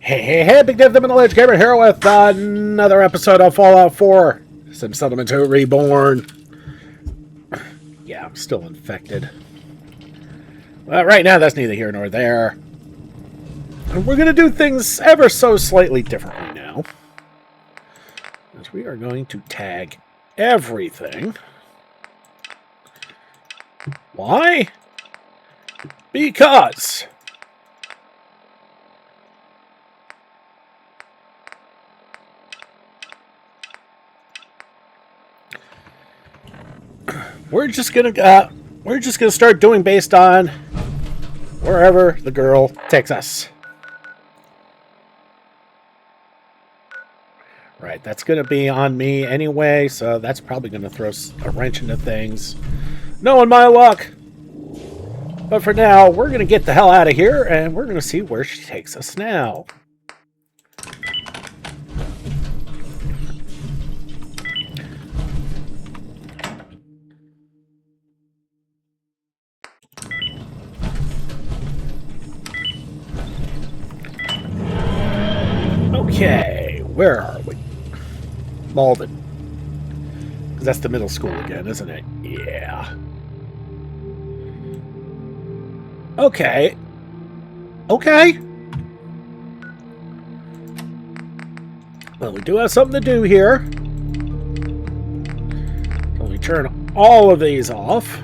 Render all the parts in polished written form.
Hey, Big Dev, the Middle-Aged Gamer here with another episode of Fallout 4. Sim Settlement 2 Reborn. Yeah, I'm still infected. Well, right now, that's neither here nor there. And we're going to do things ever so slightly differently now. As we are going to tag everything. Why? Because we're just gonna start doing based on wherever the girl takes us. Right, that's gonna be on me anyway, so that's probably gonna throw a wrench into things. Knowing my luck. But for now, we're gonna get the hell out of here, and we're gonna see where she takes us now. Okay, where are we? Malden. Because that's the middle school again, isn't it? Yeah. Okay. Okay. Well, we do have something to do here. So we turn all of these off.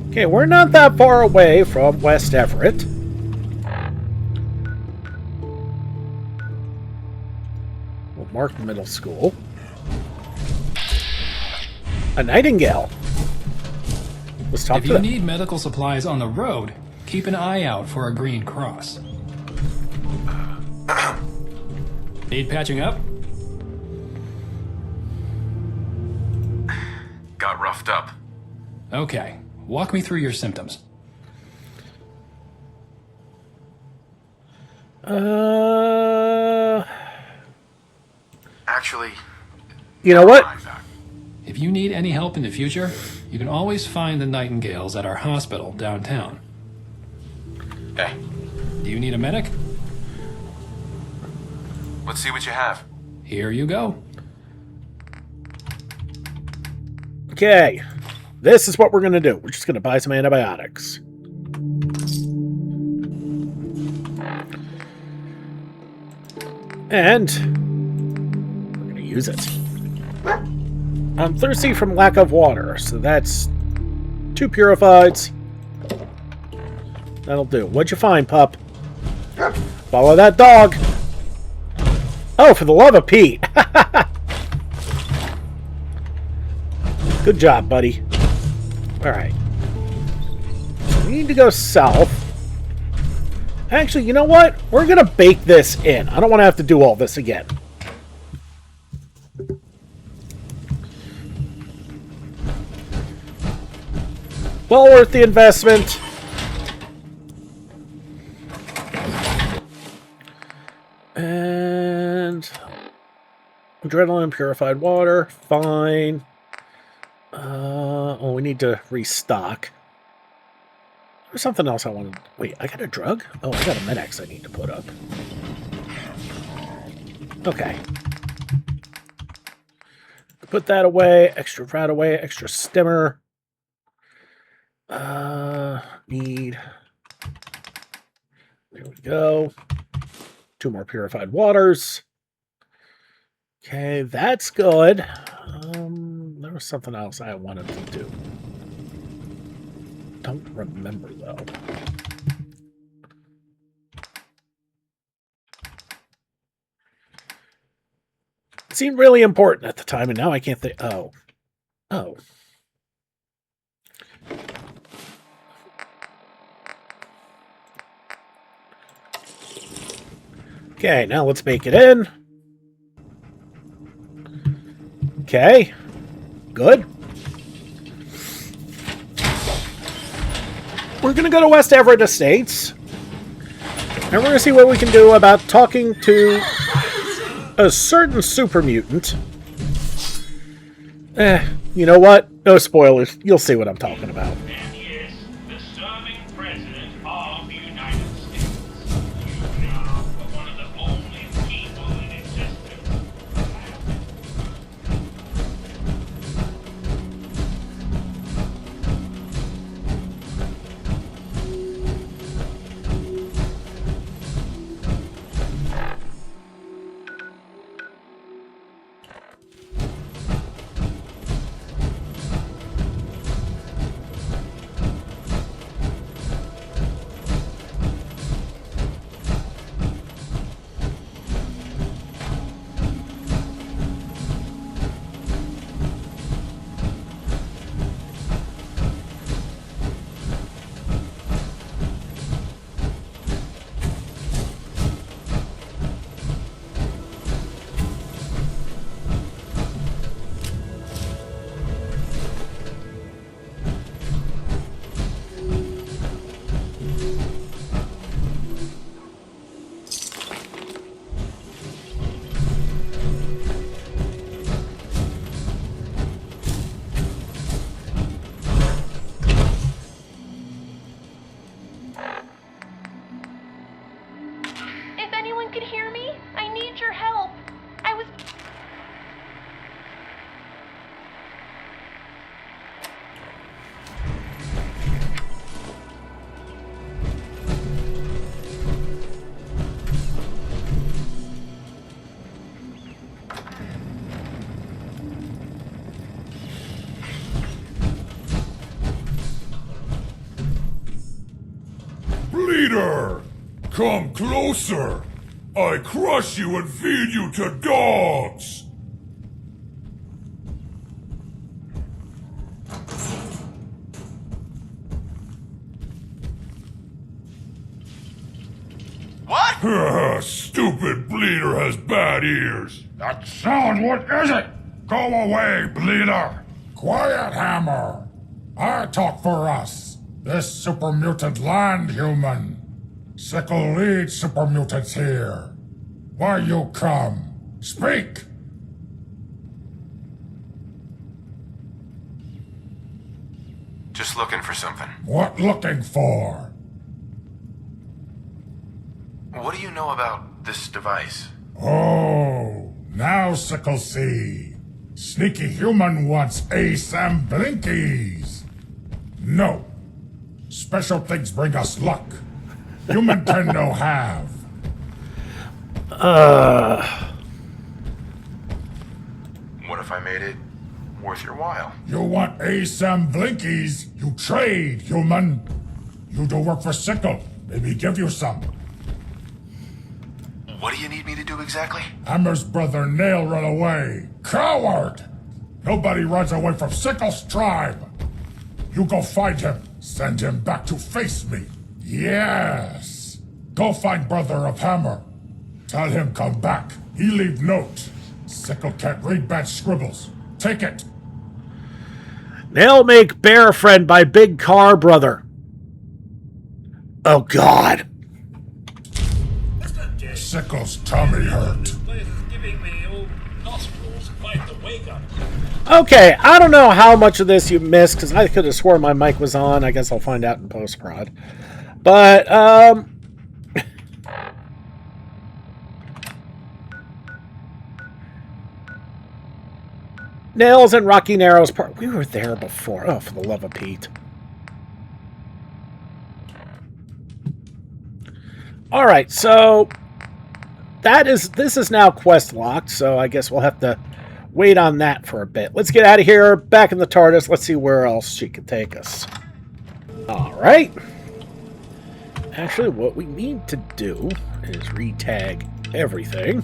Okay, we're not that far away from West Everett. We'll mark the middle school. A nightingale. Let's talk to them. If you need medical supplies on the road, keep an eye out for a green cross. Need patching up? Got roughed up. Okay. Walk me through your symptoms. Actually, you know what? If you need any help in the future, you can always find the Nightingales at our hospital downtown. Hey. Do you need a medic? Let's see what you have. Here you go. Okay. This is what we're going to do. We're just going to buy some antibiotics. And we're going to use it. I'm thirsty from lack of water, so that's 2 purifieds. That'll do. What'd you find, pup? Follow that dog. Oh, for the love of Pete. Good job, buddy. Alright. So we need to go south. Actually, you know what? We're going to bake this in. I don't want to have to do all this again. Well worth the investment. And adrenaline, purified water. Fine. Oh, we need to restock. There's something else I wanted. Wait, I got a drug? Oh, I got a Med-X I need to put up. Okay. Put that away. Extra rat away. Extra stimmer. Need. There we go. 2 more purified waters. Okay, that's good. There was something else I wanted to do. Don't remember, though. It seemed really important at the time, and now I can't think. Oh. Oh. Okay, now let's bake it in. Okay. Good. We're going to go to West Everett Estates. And we're going to see what we can do about talking to a certain super mutant You know what? No spoilers. You'll see what I'm talking about. And yes, the serving president of the United States. You now are one of the only people in existence. If anyone could hear me, I need your help. I was... Bleeder! Come closer! I crush you and feed you to dogs! What? Stupid Bleeder has bad ears! That sound, what is it? Go away, Bleeder! Quiet, Hammer! I talk for us. This super mutant land human. Sickle leads super mutants here. Why you come? Speak! Just looking for something. What looking for? What do you know about this device? Oh, now Sickle see. Sneaky human wants Ace and Blinkies. No. Special things bring us luck. Human can no have. What if I made it worth your while? You want Ace and Blinkies, you trade, human. You do work for Sickle. Maybe give you some. What do you need me to do exactly? Hammer's brother Nail run away. Coward! Nobody runs away from Sickle's tribe. You go find him. Send him back to face me. Yes. Go find brother of Hammer. Tell him come back. He leave note. Sickle can't read bad scribbles. Take it. They'll make bear friend by big car brother. Oh God. Sickle's tummy hurt. Okay, I don't know how much of this you missed because I could have sworn my mic was on. I guess I'll find out in post-prod. But, Nails and Rocky Narrows part. We were there before. Oh, for the love of Pete. Alright, so this is now quest locked, so I guess we'll have to wait on that for a bit. Let's get out of here, back in the TARDIS. Let's see where else she can take us. Alright. Actually, what we need to do is re-tag everything.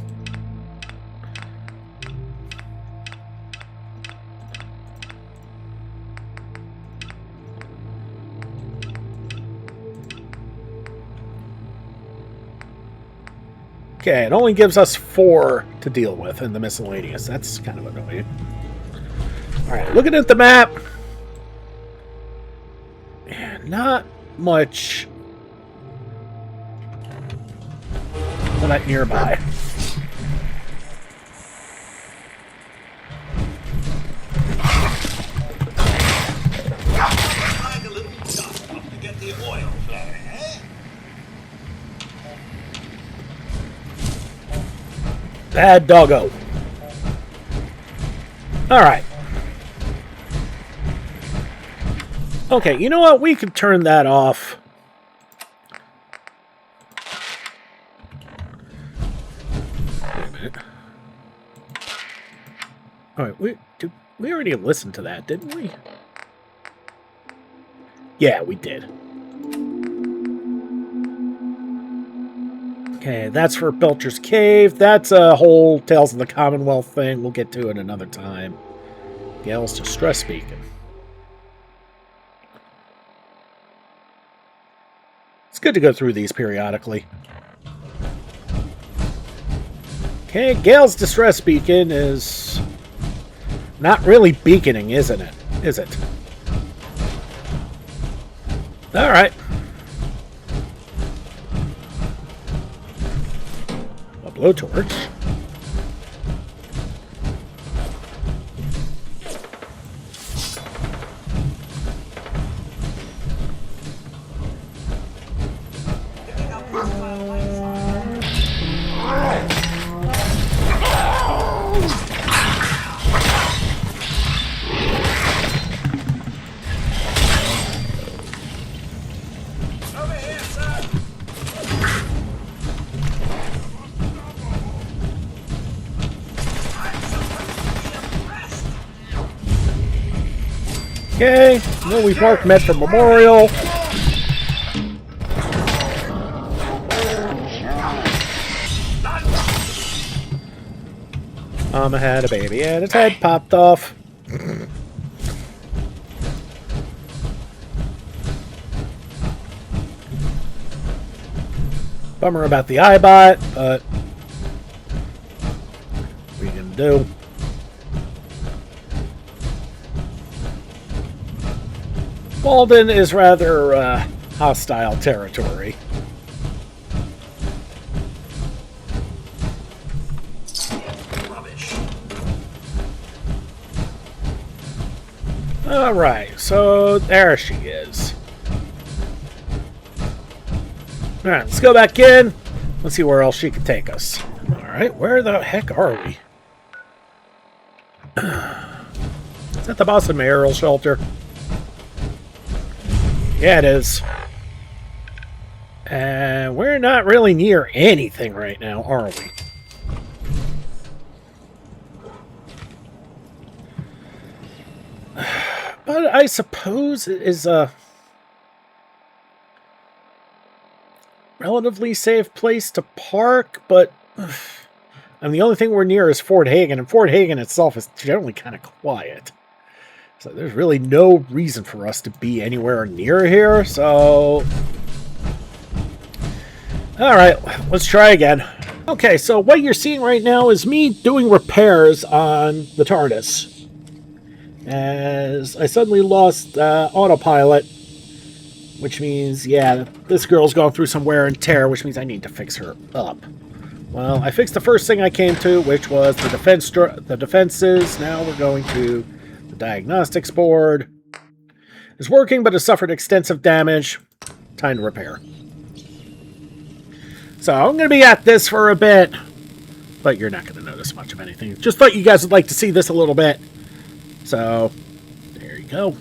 Okay, it only gives us 4 to deal with in the miscellaneous. That's kind of annoying. Alright, looking at the map. Yeah, not much that nearby. Bad doggo. Alright. Okay, you know what? We could turn that off. Wait a minute. Alright, we already listened to that, didn't we? Yeah, we did. Okay, that's for Belcher's Cave. That's a whole Tales of the Commonwealth thing. We'll get to it another time. Gale's distress speaking. It's good to go through these periodically. Okay, Gale's distress beacon is not really beaconing, isn't it? Is it? Alright. A blowtorch. Okay, well, we've marked Medford Memorial. Mama had a baby and its head popped off. Bummer about the iBot, but what are you gonna do? Walden is rather hostile territory. Alright, so there she is. Alright, let's go back in. Let's see where else she can take us. Alright, where the heck are we? Is that the Boston Mayoral Shelter? Yeah, it is. And we're not really near anything right now, are we? But I suppose it is a relatively safe place to park, but and the only thing we're near is Fort Hagen, and Fort Hagen itself is generally kind of quiet. So there's really no reason for us to be anywhere near here, so... Alright, let's try again. Okay, so what you're seeing right now is me doing repairs on the TARDIS. As I suddenly lost autopilot, which means, yeah, this girl's gone through some wear and tear, which means I need to fix her up. Well, I fixed the first thing I came to, which was the defenses. Now we're going to the diagnostics board. It's working, but has suffered extensive damage. Time to repair. So I'm going to be at this for a bit, but you're not going to notice much of anything. Just thought you guys would like to see this a little bit. So, there you go.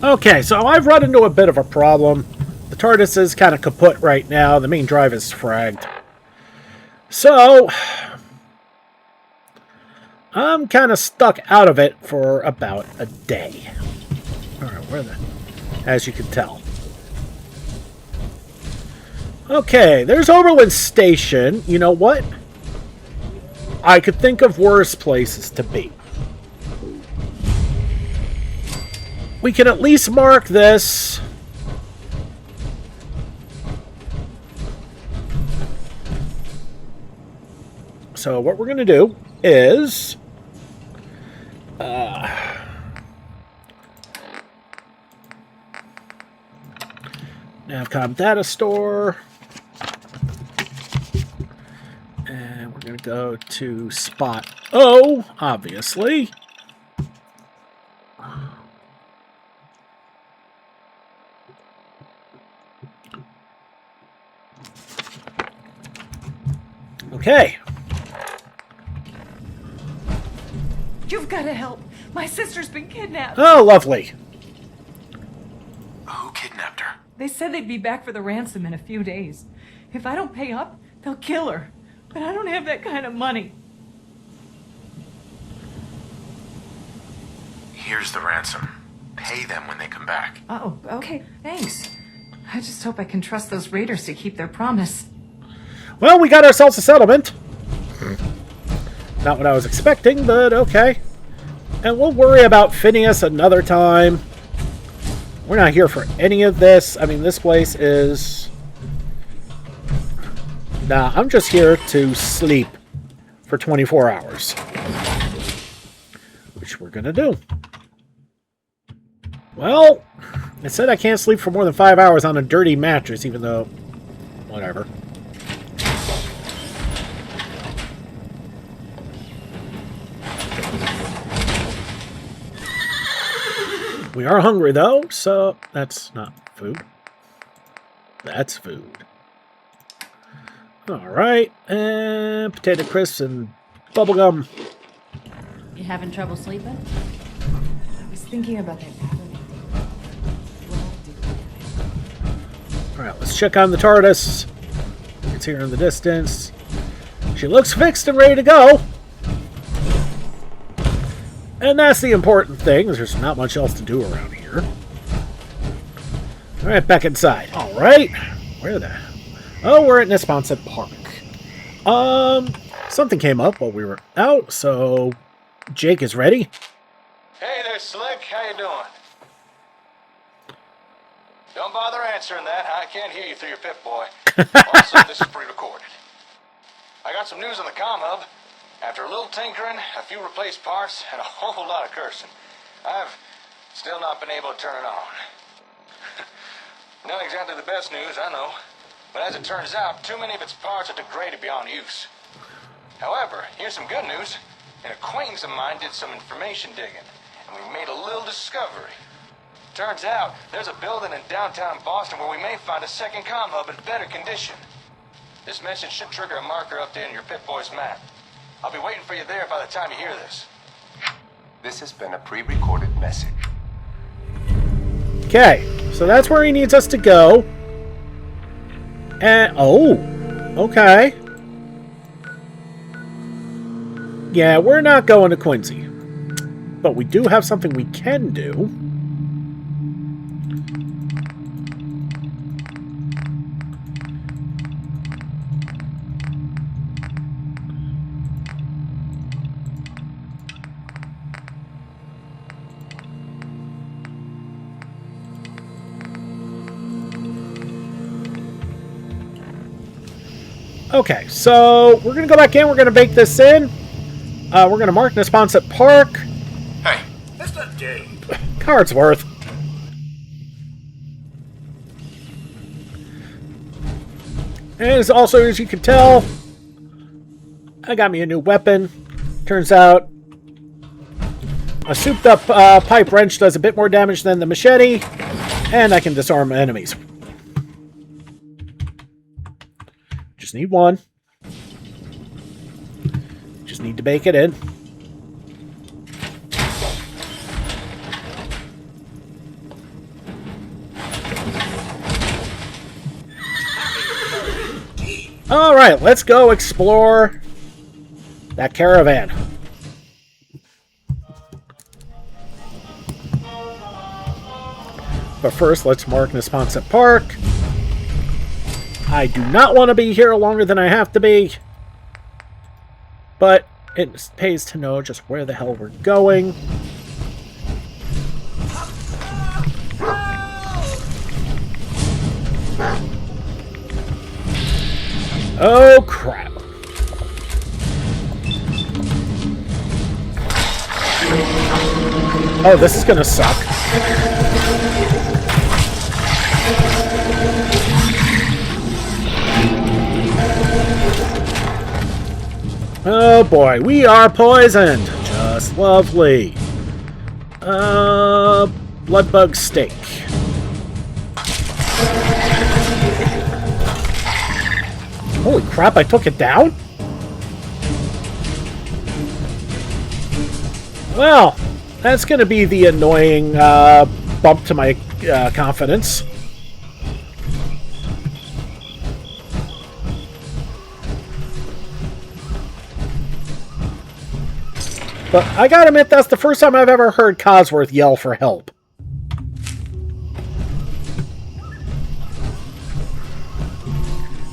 Okay, so I've run into a bit of a problem. The TARDIS is kind of kaput right now. The main drive is fragged. So, I'm kind of stuck out of it for about a day. Alright, where the... As you can tell. Okay, there's Overland Station. You know what? I could think of worse places to be. We can at least mark this. So what we're going to do is... Navcom Data Store. And we're going to go to Spot O, obviously. Okay. gotta help. My sister's been kidnapped. Oh, lovely. Who kidnapped her? They said they'd be back for the ransom in a few days. If I don't pay up, they'll kill her. But I don't have that kind of money. Here's the ransom. Pay them when they come back. Oh, okay, thanks. I just hope I can trust those raiders to keep their promise. Well, we got ourselves a settlement. Not what I was expecting, but okay. And we'll worry about Phineas another time. We're not here for any of this. I mean, this place is... Nah, I'm just here to sleep for 24 hours. Which we're gonna do. Well, it said I can't sleep for more than 5 hours on a dirty mattress, even though... Whatever. We are hungry, though, so that's not food. That's food. Alright, and potato crisps and bubblegum. You having trouble sleeping? I was thinking about that. Alright, let's check on the TARDIS. It's here in the distance. She looks fixed and ready to go. And that's the important thing, is there's not much else to do around here. Alright, back inside. Alright. Where the... Oh, we're at Nesponset Park. Something came up while we were out, so... Jake is ready. Hey there, Slick. How you doing? Don't bother answering that. I can't hear you through your Pip-Boy. Also, this is pre-recorded. I got some news on the comm hub. After a little tinkering, a few replaced parts, and a whole lot of cursing, I've still not been able to turn it on. Not exactly the best news, I know. But as it turns out, too many of its parts are degraded beyond use. However, here's some good news. An acquaintance of mine did some information digging, and we made a little discovery. Turns out, there's a building in downtown Boston where we may find a second comm hub in better condition. This message should trigger a marker update on your Pip-Boy's map. I'll be waiting for you there by the time you hear this. This has been a pre-recorded message. Okay, so that's where he needs us to go. And, oh, okay. Yeah, we're not going to Quincy. But we do have something we can do. Okay, so we're going to go back in. We're going to bake this in. We're going to mark Nesponset Park. Hey, that's not Dave. Cardsworth. And as also, as you can tell, I got me a new weapon. Turns out, a souped-up pipe wrench does a bit more damage than the machete, and I can disarm enemies. Just need one. Just need to bake it in. Alright, let's go explore that caravan. But first, let's mark Nesponset Park. I do not want to be here longer than I have to be. But it pays to know just where the hell we're going. Oh, crap. Oh, this is gonna suck. Oh boy, we are poisoned. Just lovely. Bloodbug steak. Holy crap, I took it down? Well, that's going to be the annoying bump to my confidence. But I gotta admit, that's the first time I've ever heard Cosworth yell for help.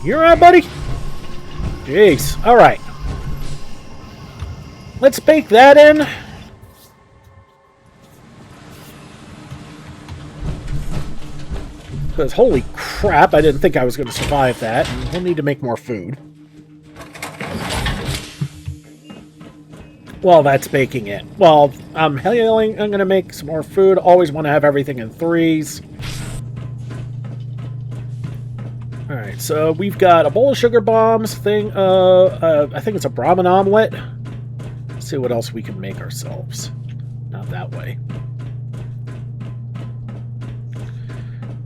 You alright, buddy? Jeez. Alright. Let's bake that in. Because holy crap, I didn't think I was going to survive that. And we'll need to make more food. Well, that's baking it. Well, I'm going to make some more food. Always want to have everything in threes. Alright, so we've got a bowl of sugar bombs, I think it's a Brahmin omelet. Let's see what else we can make ourselves. Not that way.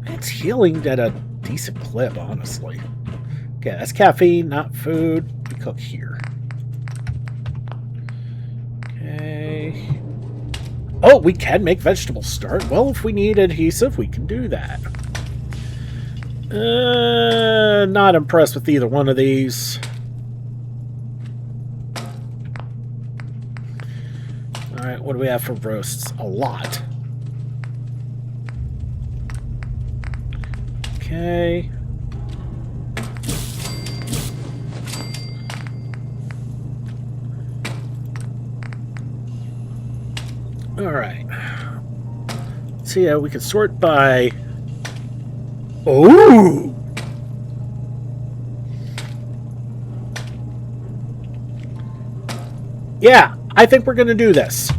It's healing at a decent clip, honestly. Okay, that's caffeine, not food. We cook here. Okay. Oh, we can make vegetable starch. Well, if we need adhesive, we can do that. Not impressed with either one of these. Alright, what do we have for roasts? A lot. Okay. Alright. So yeah, we can sort by... Oh! Yeah, I think we're going to do this.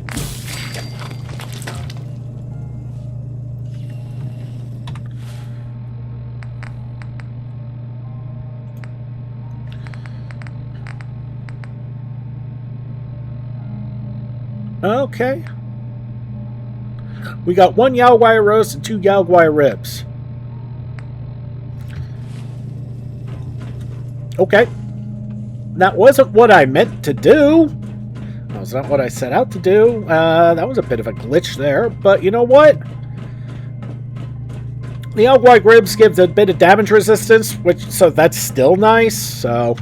Okay. We got 1 Yao Guai roast and 2 Yao Guai ribs. Okay. That wasn't what I meant to do. That was not what I set out to do. That was a bit of a glitch there. But you know what? The Yao Guai ribs gives a bit of damage resistance, so that's still nice. So...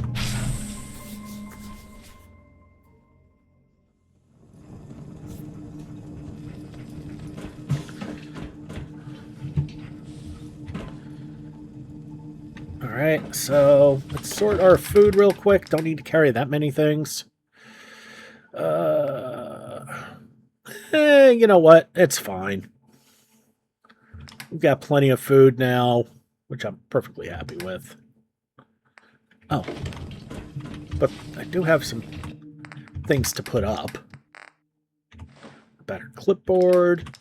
Alright, so let's sort our food real quick. Don't need to carry that many things. You know what? It's fine. We've got plenty of food now, which I'm perfectly happy with. Oh. But I do have some things to put up. A better clipboard.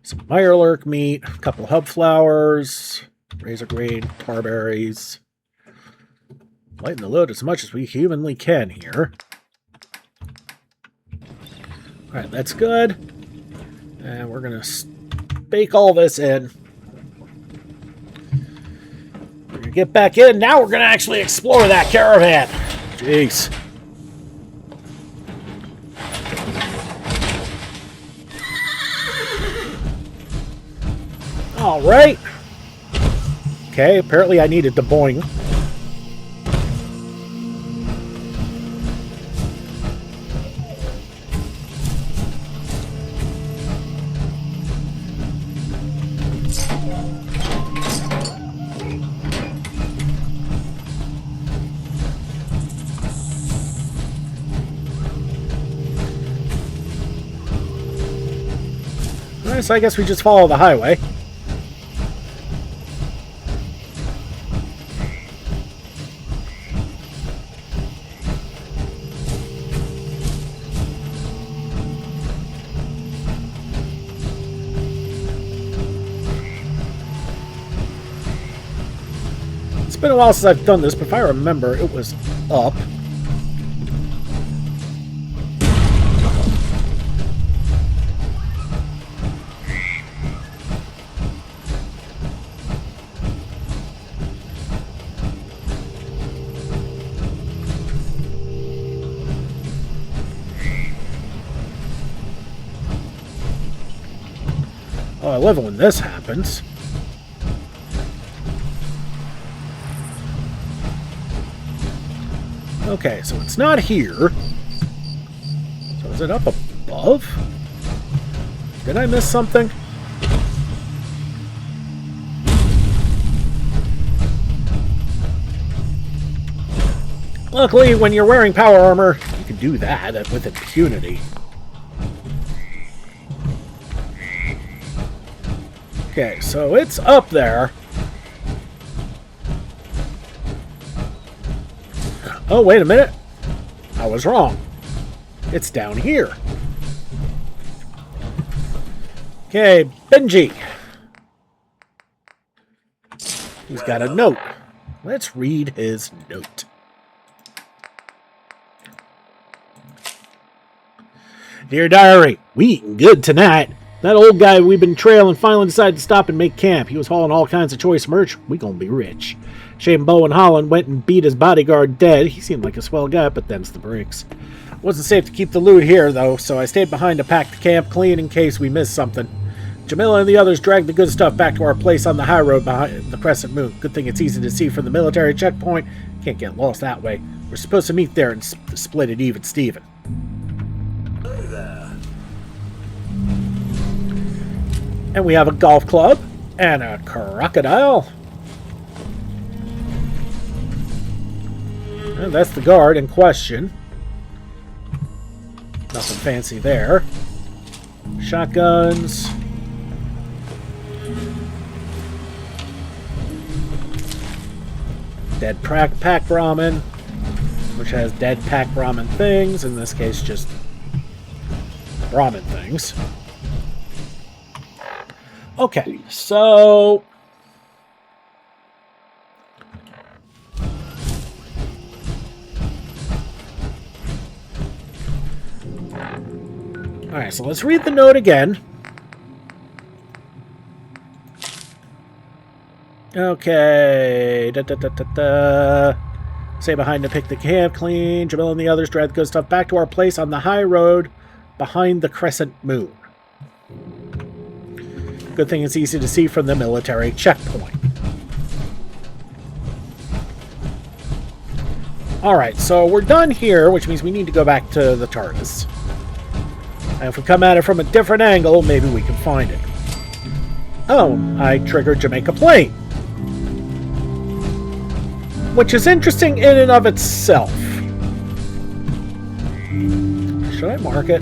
Some Mirelurk meat, a couple hub flowers, razor green, tarberries. Lighten the load as much as we humanly can here. Alright, that's good. And we're going to bake all this in. We're going to get back in. Now we're going to actually explore that caravan. Jeez. Alright. Okay, apparently I needed to boing. Alright, so I guess we just follow the highway. It's been a while since I've done this, but if I remember, it was up. Oh, I love it when this happens. Okay, so it's not here. So is it up above? Did I miss something? Luckily, when you're wearing power armor, you can do that with impunity. Okay, so it's up there. Oh, wait a minute. I was wrong. It's down here. Okay, Benji. He's got a note. Let's read his note. Dear Diary, we eating good tonight. That old guy we've been trailing finally decided to stop and make camp. He was hauling all kinds of choice merch. We gonna be rich. Shane, Bo, and Holland went and beat his bodyguard dead. He seemed like a swell guy, but them's the breaks. Wasn't safe to keep the loot here, though, so I stayed behind to pack the camp clean in case we missed something. Jamila and the others dragged the good stuff back to our place on the high road behind the Crescent Moon. Good thing it's easy to see from the military checkpoint. Can't get lost that way. We're supposed to meet there and split it even Steven. And we have a golf club and a crocodile. And that's the guard in question. Nothing fancy there. Shotguns. Dead pack ramen, which has dead pack ramen things. In this case, just ramen things. Okay, so alright, so let's read the note again. Okay. Stay behind to pick the camp clean. Jamil and the others drag the good stuff back to our place on the high road behind the Crescent Moon. Good thing it's easy to see from the military checkpoint. Alright, so we're done here, which means we need to go back to the TARDIS. And if we come at it from a different angle, maybe we can find it. Oh, I triggered Jamaica Plain. Which is interesting in and of itself. Should I mark it?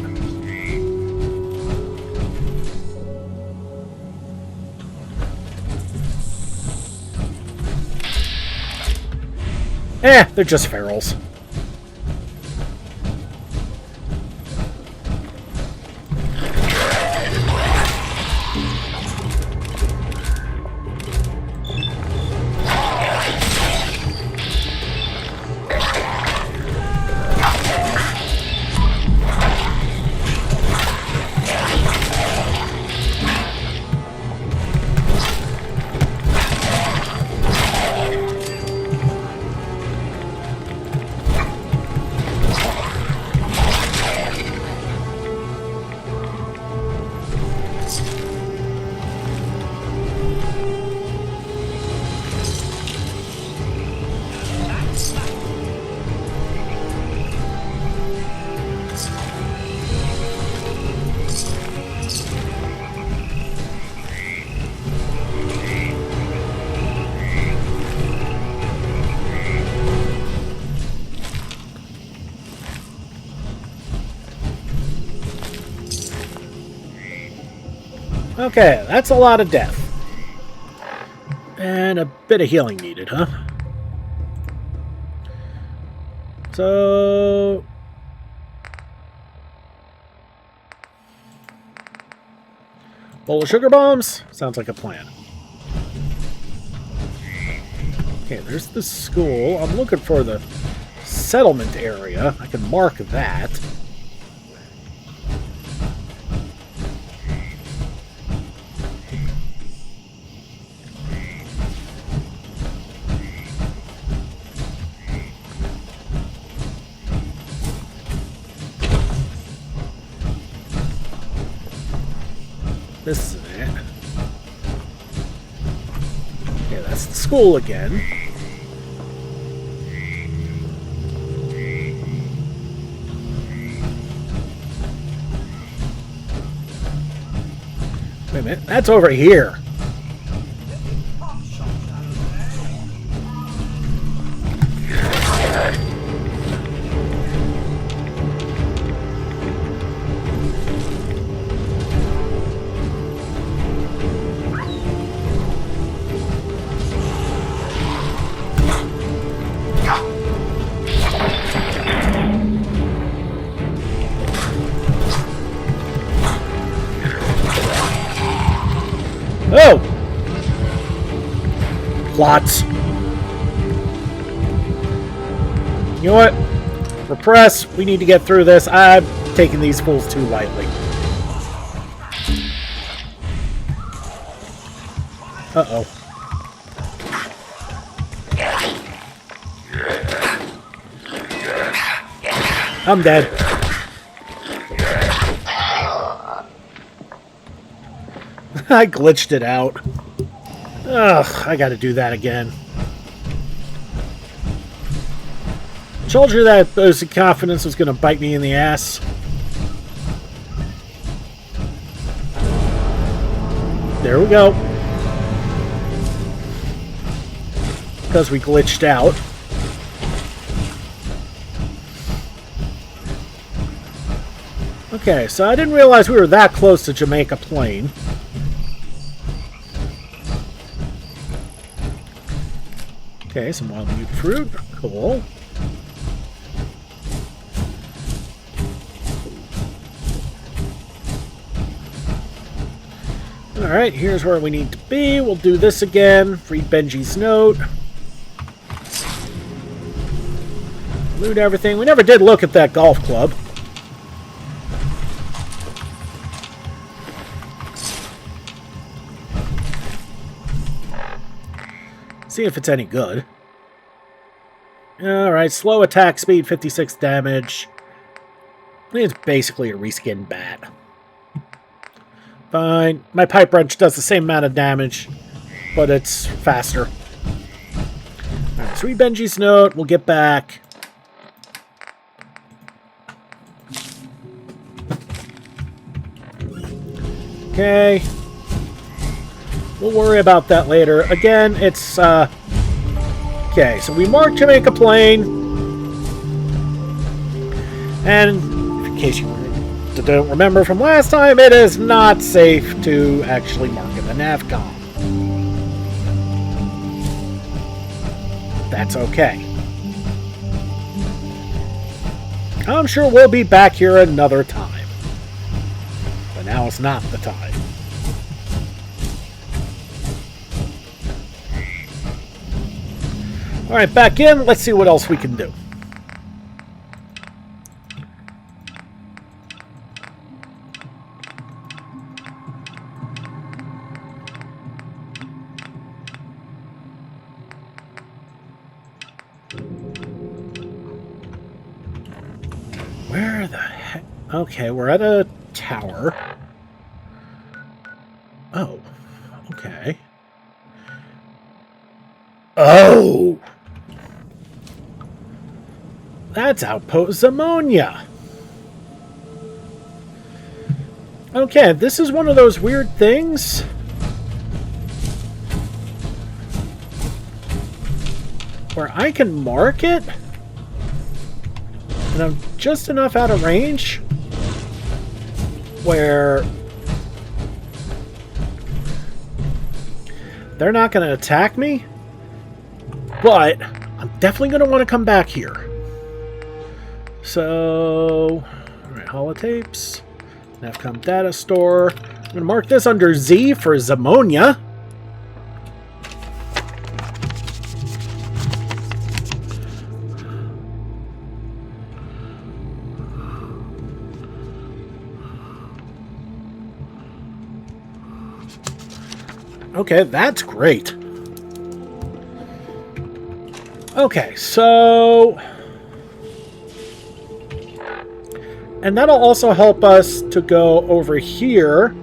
They're just ferals. Okay, that's a lot of death. And a bit of healing needed, huh? So... bowl of sugar bombs? Sounds like a plan. Okay, there's the school. I'm looking for the settlement area. I can mark that. This is it. Okay, that's the school again. Wait a minute, that's over here. Oh! Plots. You know what? Repress. We need to get through this. I'm taking these fools too lightly. Uh-oh. I'm dead. I glitched it out. Ugh, I gotta do that again. Told you that boasted confidence was gonna bite me in the ass. There we go. Because we glitched out. Okay, so I didn't realize we were that close to Jamaica Plain. Okay, some wild mute fruit. Cool. Alright, here's where we need to be. We'll do this again. Read Benji's note. Loot everything. We never did look at that golf club. See if it's any good. Alright, slow attack speed, 56 damage. It's basically a reskin bat. Fine. My pipe wrench does the same amount of damage, but it's faster. Alright, so read Benji's note. We'll get back. Okay. We'll worry about that later. Again, it's, okay, so we marked Jamaica Plain. And, in case you don't remember from last time, it is not safe to actually mark in the NavCom. That's okay. I'm sure we'll be back here another time. But now is not the time. Alright, back in. Let's see what else we can do. Where the heck? Okay, we're at a tower. Oh, okay. Oh! That's Outpost Ammonia. Okay, this is one of those weird things. Where I can mark it. And I'm just enough out of range. Where they're not going to attack me. But I'm definitely going to want to come back here. So, alright, holotapes, NavCom data store. I'm going to mark this under Z for Zamonia. Okay, that's great. Okay, so... And that'll also help us to go over here.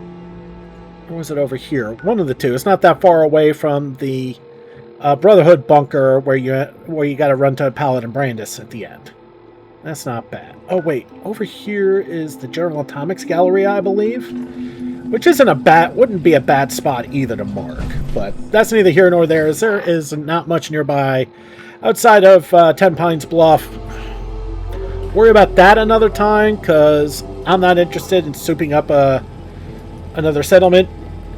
Or was it over here? One of the two. It's not that far away from the Brotherhood bunker where you got to run to Paladin Brandis at the end. That's not bad. Oh wait, over here is the General Atomics Gallery, I believe, which wouldn't be a bad spot either to mark. But that's neither here nor there, as there is not much nearby outside of 10 Pines Bluff. Worry about that another time, because I'm not interested in souping up another settlement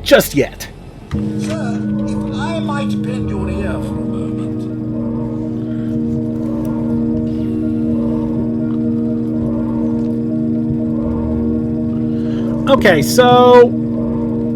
just yet. Sir, if I might bend your ear for a moment. Okay, so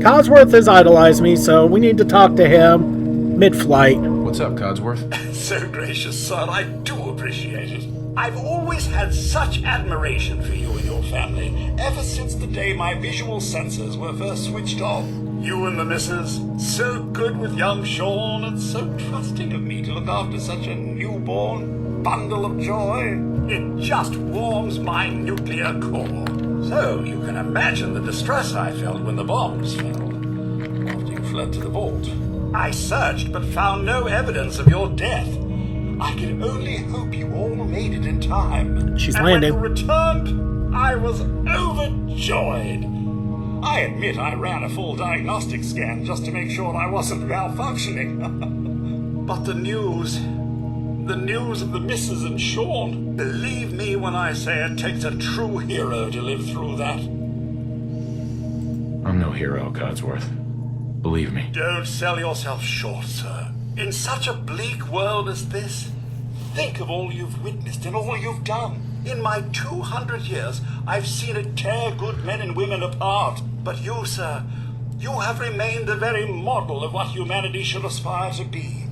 Codsworth has idolized me, so we need to talk to him mid-flight. What's up, Codsworth? So gracious, sir, I do appreciate it. I've always had such admiration for you and your family, ever since the day my visual sensors were first switched on. You and the missus, so good with young Sean, and so trusting of me to look after such a newborn bundle of joy. It just warms my nuclear core. So you can imagine the distress I felt when the bombs fell, after you fled to the vault. I searched, but found no evidence of your death. I can only hope you all made it in time. She's and landing. when you returned, I was overjoyed. I admit I ran a full diagnostic scan just to make sure I wasn't malfunctioning. But the news of the missus and Sean, believe me when I say it takes a true hero to live through that. I'm no hero, Codsworth. Believe me. Don't sell yourself short, sir. In such a bleak world as this, think of all you've witnessed and all you've done. In my 200 years, I've seen it tear good men and women apart. But you, sir, you have remained the very model of what humanity should aspire to be.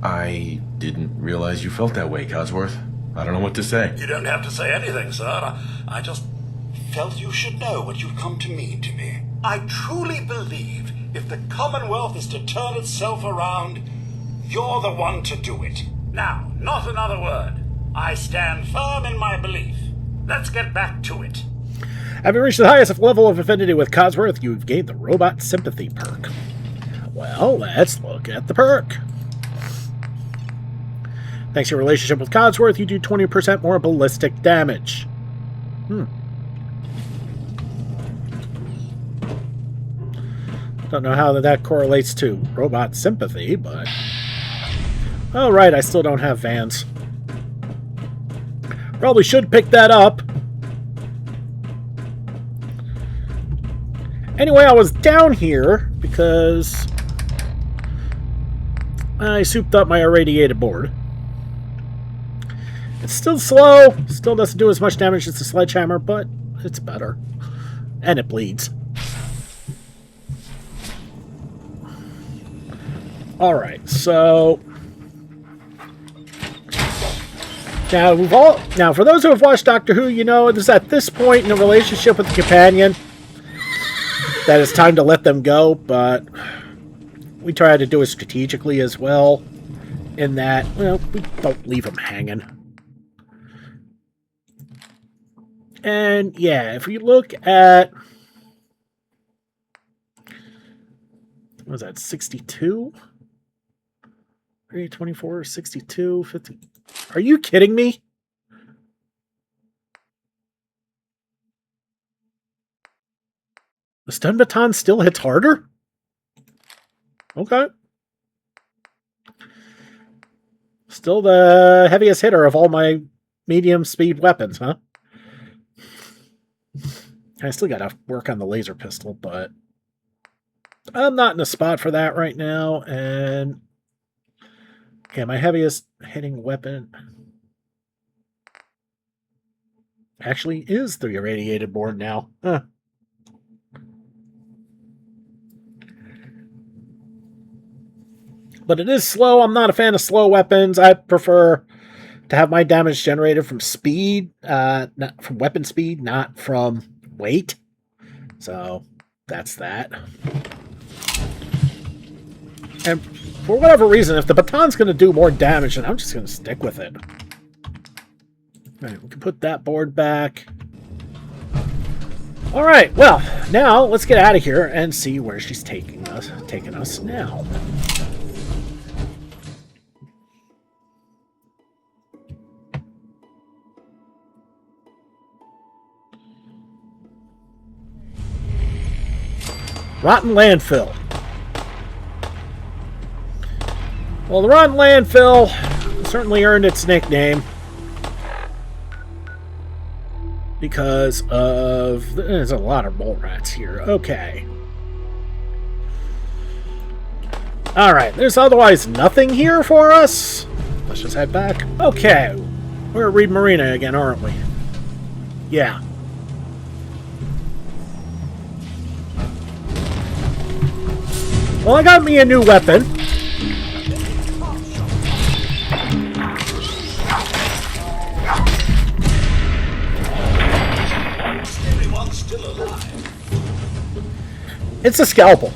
I didn't realize you felt that way, Codsworth. I don't know what to say. You don't have to say anything, sir. I just felt you should know what you've come to mean to me. I truly believe if the Commonwealth is to turn itself around, you're the one to do it. Now, not another word. I stand firm in my belief. Let's get back to it. Having reached the highest level of affinity with Codsworth, you've gained the Robot Sympathy perk. Well, let's look at the perk. Thanks to your relationship with Codsworth, you do 20% more ballistic damage. Don't know how that correlates to Robot Sympathy, but... Oh, right, I still don't have Vans. Probably should pick that up. Anyway, I was down here because I souped up my irradiated board. It's still slow, still doesn't do as much damage as the sledgehammer, but it's better. And it bleeds. Alright, so... Now, for those who have watched Doctor Who, you know, it's at this point in a relationship with the companion that it's time to let them go, but we try to do it strategically as well, in that, well, we don't leave them hanging. And, yeah, if we look at... What was that, 62? 24, 62, 50... Are you kidding me? The stun baton still hits harder? Okay. Still the heaviest hitter of all my medium speed weapons, huh? I still gotta work on the laser pistol, but I'm not in a spot for that right now, and yeah, my heaviest hitting weapon actually is the irradiated board now. Huh. But it is slow. I'm not a fan of slow weapons. I prefer to have my damage generated from speed, not from weapon speed, not from weight. So that's that. And for whatever reason, if the baton's going to do more damage, then I'm just going to stick with it. All right, we can put that board back. Alright, well, now let's get out of here and see where she's taking us now. Rotten Landfill. Well, the Rotten Landfill certainly earned its nickname because of... There's a lot of mole rats here. Okay. Alright, there's otherwise nothing here for us. Let's just head back. Okay. We're at Reed Marina again, aren't we? Yeah. Well, I got me a new weapon. Everyone's still alive. It's a scalpel.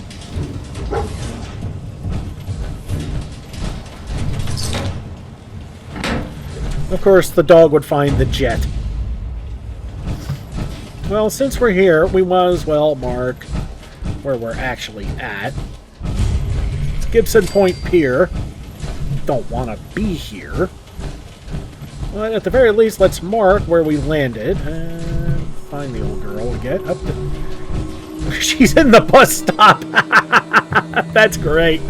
Of course, the dog would find the jet. Well, since we're here, we might as well mark where we're actually at. It's Gibson Point Pier. Don't want to be here. But at the very least, let's mark where we landed. And find the old girl again. Up the... She's in the bus stop. That's great.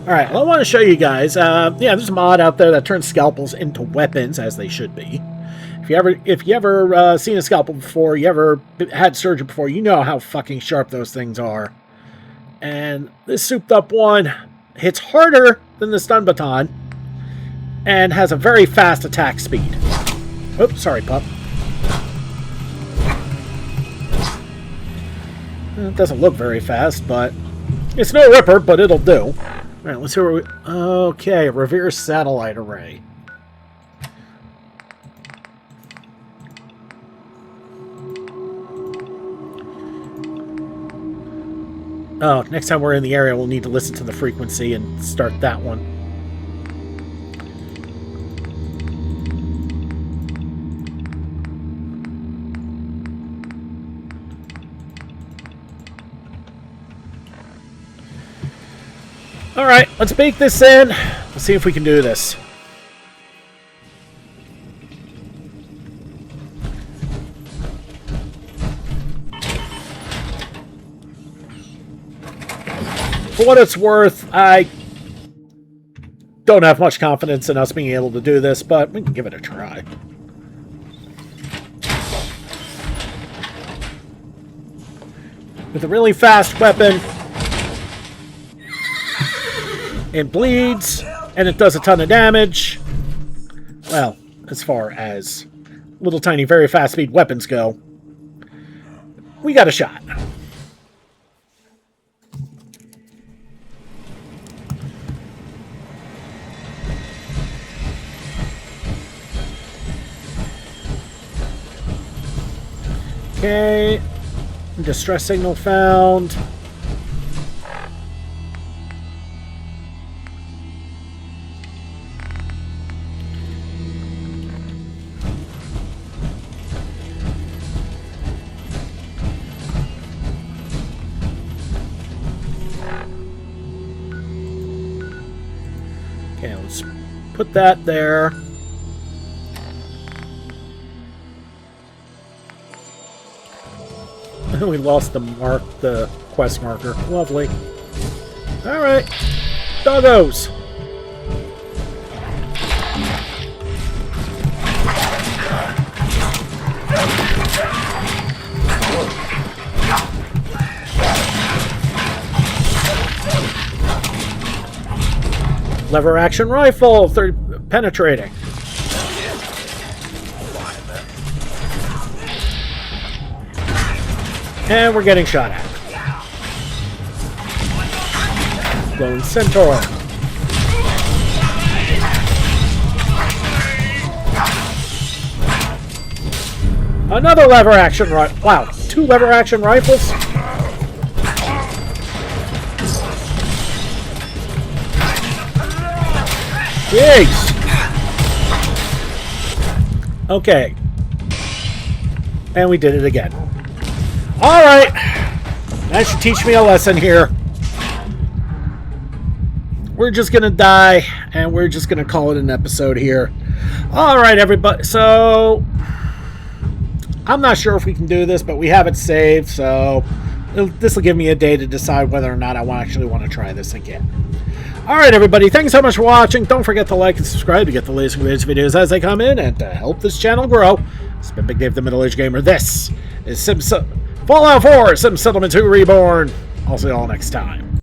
Alright, well, I want to show you guys. Yeah, there's a mod out there that turns scalpels into weapons, as they should be. If you ever seen a scalpel before, you ever had surgery before, you know how fucking sharp those things are. And this souped up one hits harder than the stun baton and has a very fast attack speed. Oops, sorry, pup. It doesn't look very fast, but it's no ripper, but it'll do. Alright, let's see where we... Okay, Revere Satellite Array. Oh, next time we're in the area, we'll need to listen to the frequency and start that one. Alright, let's bake this in. Let's see if we can do this. For what it's worth, I don't have much confidence in us being able to do this, but we can give it a try. With a really fast weapon, it bleeds, and it does a ton of damage. Well, as far as little tiny, very fast speed weapons go, we got a shot. Okay, distress signal found. Okay, let's put that there. We lost the quest marker. Lovely. Alright. Doggos! Lever action rifle! Penetrating. And we're getting shot at. Lone Centaur. Another lever action rifle. Wow, 2 lever action rifles? Jeez. Okay. And we did it again. Alright. That should teach me a lesson here. We're just going to die, and we're just going to call it an episode here. Alright, everybody. So, I'm not sure if we can do this, but we have it saved, so this will give me a day to decide whether or not I actually want to try this again. Alright, everybody. Thanks so much for watching. Don't forget to like and subscribe to get the latest videos as they come in, and to help this channel grow. It's been Big Dave the Middle-Aged Gamer. This is Fallout 4, Sim Settlement 2 Reborn. I'll see you all next time.